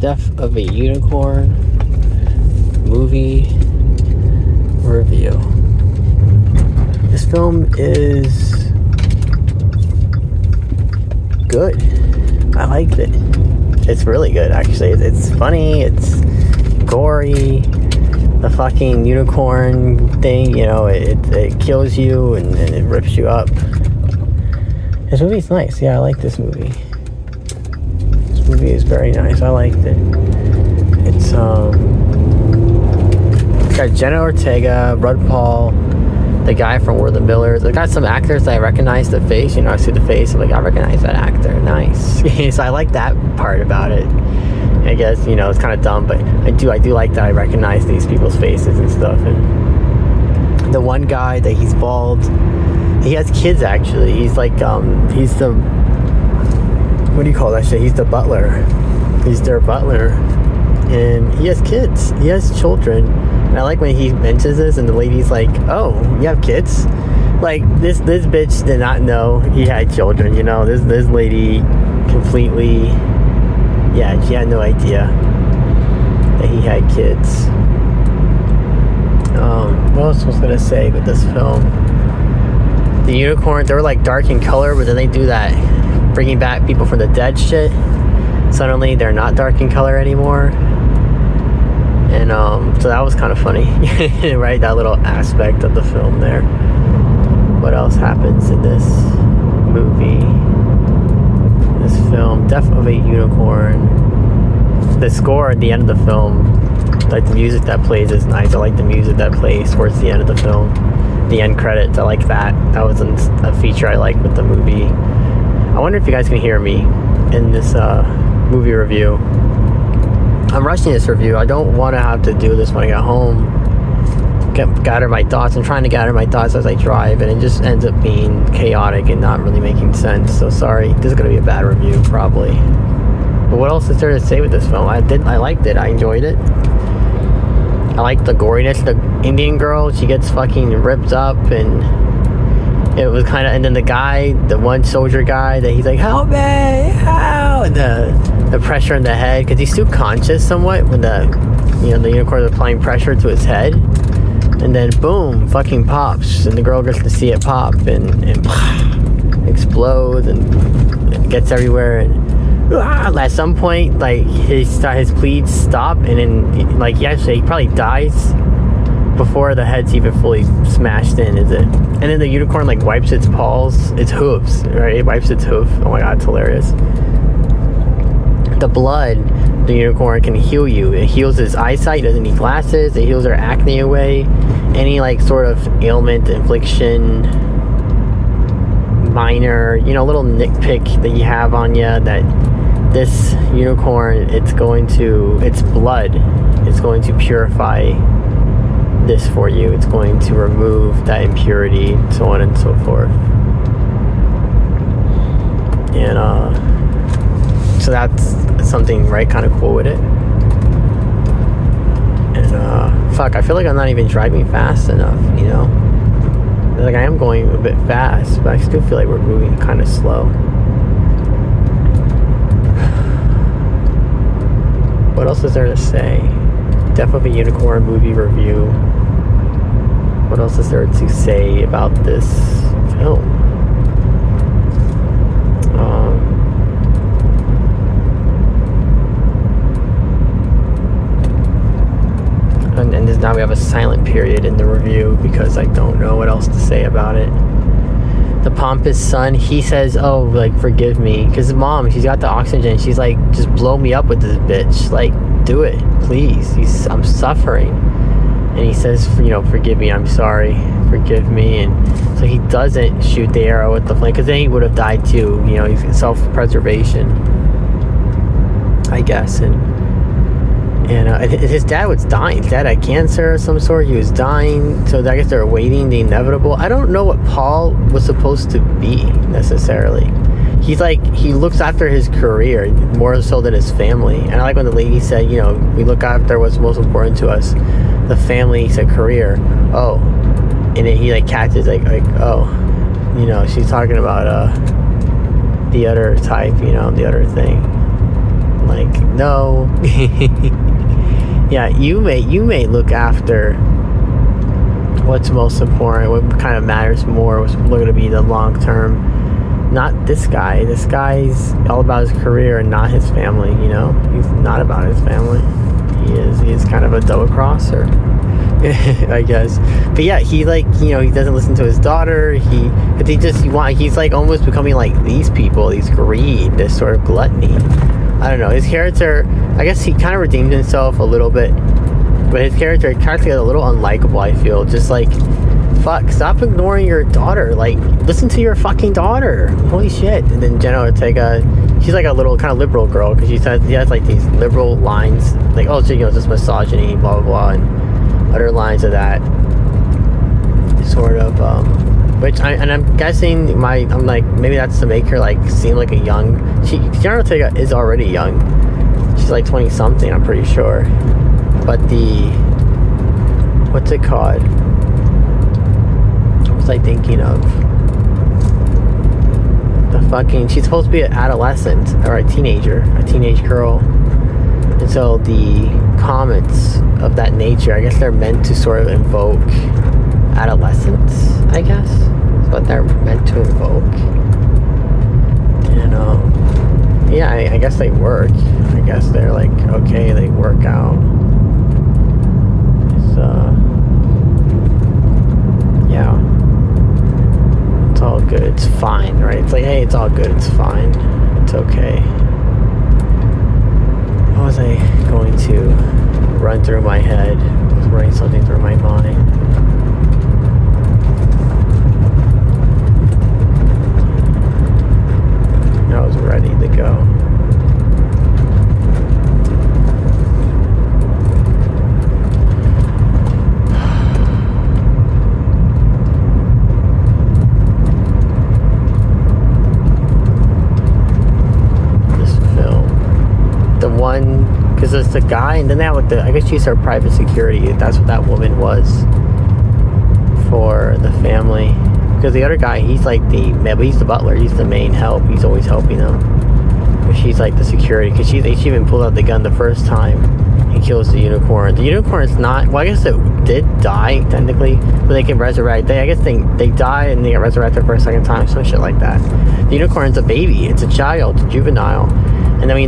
Death of a Unicorn movie review. This film is good. I liked it. It's really good, actually. It's funny, it's gory. The fucking unicorn thing, you know, it kills you and it rips you up. This movie's nice. Yeah, I like this movie. This movie is very nice. I liked it. It's got Jenna Ortega, Rudd Paul, the guy from We're the Millers. They got some actors that I recognize the face. You know, I see the face, I'm like, I recognize that actor. Nice. So I like that part about it. I guess, you know, it's kind of dumb, but I do like that I recognize these people's faces and stuff. And the one guy that he's bald, he has kids actually. He's like, he's the, what do you call that shit? He's the butler. He's their butler. And he has kids. He has children. And I like when he mentions this and the lady's like, oh, you have kids? Like, this bitch did not know he had children, you know? This lady completely, yeah, she had no idea that he had kids. What else was I gonna say with this film? The unicorn, they were like dark in color, but then they do that bringing back people from the dead shit. Suddenly they're not dark in color anymore. And so that was kind of funny. Right, that little aspect of the film there. What else happens in this movie, this film? Death of a Unicorn. The score at the end of the film, like the music that plays is nice. I like the music that plays towards the end of the film. The end credits, I like that. That was a feature I like with the movie. I wonder if you guys can hear me in this movie review. I'm rushing this review. I don't want to have to do this when I get home. Gather my thoughts. I'm trying to gather my thoughts as I drive, and it just ends up being chaotic and not really making sense. So sorry. This is going to be a bad review, probably. But what else is there to say with this film? I liked it. I enjoyed it. I liked the goriness. The Indian girl, she gets fucking ripped up, and it was kind of, and then the guy, the one soldier guy, that he's like, help me, help, and the pressure in the head, because he's still conscious somewhat when the unicorn is applying pressure to his head, and then boom, fucking pops, and the girl gets to see it pop, and explodes, and it gets everywhere, and at some point, like, his bleeds stop, and then, like, he probably dies before the head's even fully smashed in, is it? And then the unicorn, like, wipes its paws, its hooves, right? It wipes its hoof. Oh my god, it's hilarious. The blood, the unicorn can heal you. It heals his eyesight, doesn't need glasses. It heals their acne away. Any, like, sort of ailment, infliction, minor, you know, little nitpick that you have on you, that this unicorn, its blood is going to purify this for you. It's going to remove that impurity, so on and so forth. And so that's something, right, kind of cool with it. And fuck, I feel like I'm not even driving fast enough, you know? Like, I am going a bit fast, but I still feel like we're moving kind of slow. What else is there to say? Death of a Unicorn movie review. What else is there to say about this film? And now we have a silent period in the review because I don't know what else to say about it. The pompous son, he says, oh, like, forgive me, because his mom, she's got the oxygen, she's like, just blow me up with this bitch, like, do it, please, I'm suffering. And he says, you know, forgive me, I'm sorry, forgive me. And so he doesn't shoot the arrow with the flame, because then he would have died too, you know, he's self-preservation, I guess. And his dad was dying. His dad had cancer of some sort. He was dying. So I guess they're awaiting the inevitable. I don't know what Paul was supposed to be, necessarily. He's like, he looks after his career more so than his family. And I like when the lady said, you know, we look after what's most important to us. The family, said career. Oh. And then he, like, catches, like oh. You know, she's talking about the other type, you know, the other thing. like, no. Yeah, you may look after what's most important, what kind of matters more, what's going to be the long term. Not this guy. This guy's all about his career and not his family, you know? He's not about his family. He is kind of a double crosser, I guess. But yeah, he like, you know, he doesn't listen to his daughter. He's like almost becoming like these people, these greed, this sort of gluttony. I don't know. His character, I guess he kind of redeemed himself a little bit, but his character kind of got a little unlikable, I feel. Just like, fuck, stop ignoring your daughter. Like, listen to your fucking daughter. Holy shit. And then Jenna Ortega, she's like a little kind of liberal girl, because she has like these liberal lines, like, oh, so, you know, just misogyny, blah, blah, blah, and other lines of that sort of, which I'm guessing I'm like, maybe that's to make her like seem like a young, Jenna Ortega is already young. She's like 20 something, I'm pretty sure. But what's it called? What was I thinking of? She's supposed to be an adolescent or a teenage girl. And so the comments of that nature, I guess they're meant to sort of invoke adolescence, I guess. That's what they're meant to invoke. And yeah, I guess they work. I guess they're like, okay, they work out. Yeah, it's all good, it's fine, right? It's like, hey, it's all good, it's fine, it's okay. What was I going to run through my head? I was running something through my mind. I was ready to go. Because it's the guy, and then they have like I guess she's her private security. That's what that woman was for the family. Because the other guy, he's like he's the butler. He's the main help. He's always helping them. But she's like the security, because she even pulled out the gun the first time and kills the unicorn. The unicorn's not. Well, I guess it did die technically, but they can resurrect. I guess they die and they get resurrected for a second time. Some shit like that. The unicorn's a baby. It's a child. It's a juvenile. And then we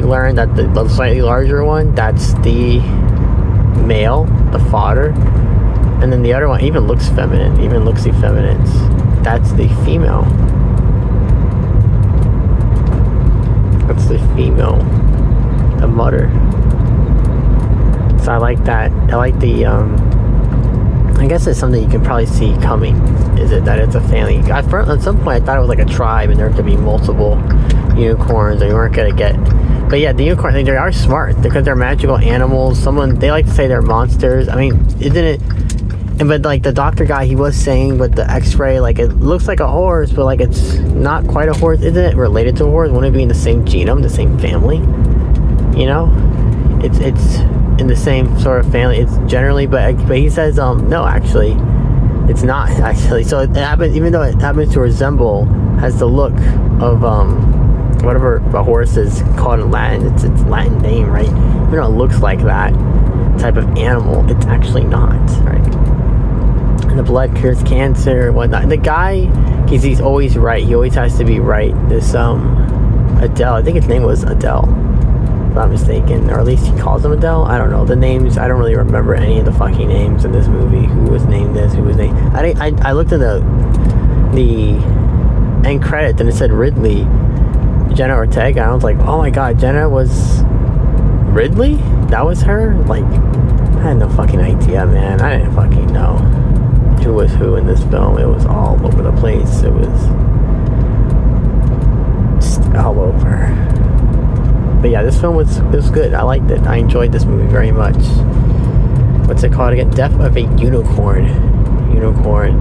learn that the slightly larger one, that's the male, the fodder. And then the other one even looks feminine, even looks effeminate. That's the female. That's the female, the mother. So I like that. I like the, I guess it's something you can probably see coming. Is it that it's a family? At some point I thought it was like a tribe and there could be multiple unicorns, and you weren't gonna get. But yeah, the unicorns, they are smart because they're magical animals. They like to say they're monsters. I mean, isn't it? But like the doctor guy, he was saying with the X-ray, like it looks like a horse, but like it's not quite a horse. Isn't it related to a horse? Wouldn't it be in the same genome, the same family? You know, it's in the same sort of family. It's generally, but he says no, actually, it's not actually. So it happens, even though it happens to resemble, has the look of whatever a horse is called in Latin. It's its Latin name, right? Even though it looks like that type of animal, it's actually not, right? And the blood cures cancer and whatnot. And the guy, he's always right. He always has to be right. This Adele, I think his name was Adele, if I'm not mistaken, or at least he calls him Adele. I don't know the names. I don't really remember any of the fucking names in this movie. Who was named this? Who was named? I looked at the end credit and it said Ridley, Jenna Ortega. I was like, oh my god, Jenna was Ridley? That was her? Like, I had no fucking idea, man. I didn't fucking know who was who in this film. It was all over the place. It was just all over. But yeah, this film was good. I liked it. I enjoyed this movie very much. What's it called again? Death of a Unicorn.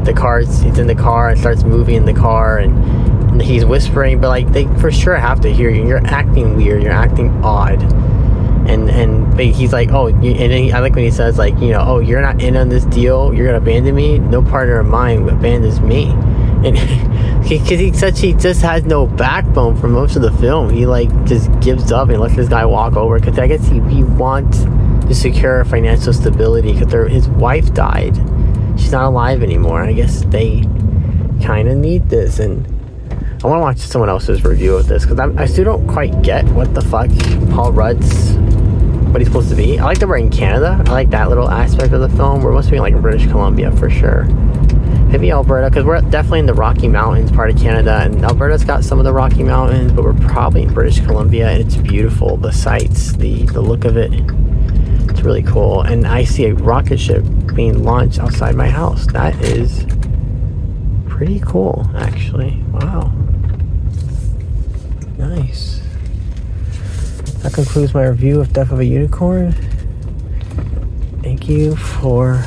The car's, he's in the car and starts moving in the car, and he's whispering, but like they for sure have to hear you. You're acting weird. You're acting odd. And he's like, oh, and then I like when he says, like, you know, oh, you're not in on this deal. You're gonna abandon me. No partner of mine abandons me. And Because he said he just has no backbone for most of the film. He like just gives up and lets this guy walk over. Because I guess he wants to secure financial stability. Because his wife died. She's not alive anymore. I guess they kind of need this. And I want to watch someone else's review of this. Because I still don't quite get what the fuck Paul Rudd's, what he's supposed to be. I like that we're in Canada. I like that little aspect of the film. We're supposed to be like in British Columbia for sure. Maybe Alberta, because we're definitely in the Rocky Mountains part of Canada, and Alberta's got some of the Rocky Mountains, but we're probably in British Columbia, and it's beautiful. The sights, the look of it, it's really cool. And I see a rocket ship being launched outside my house. That is pretty cool, actually. Wow. Nice. That concludes my review of Death of a Unicorn. Thank you for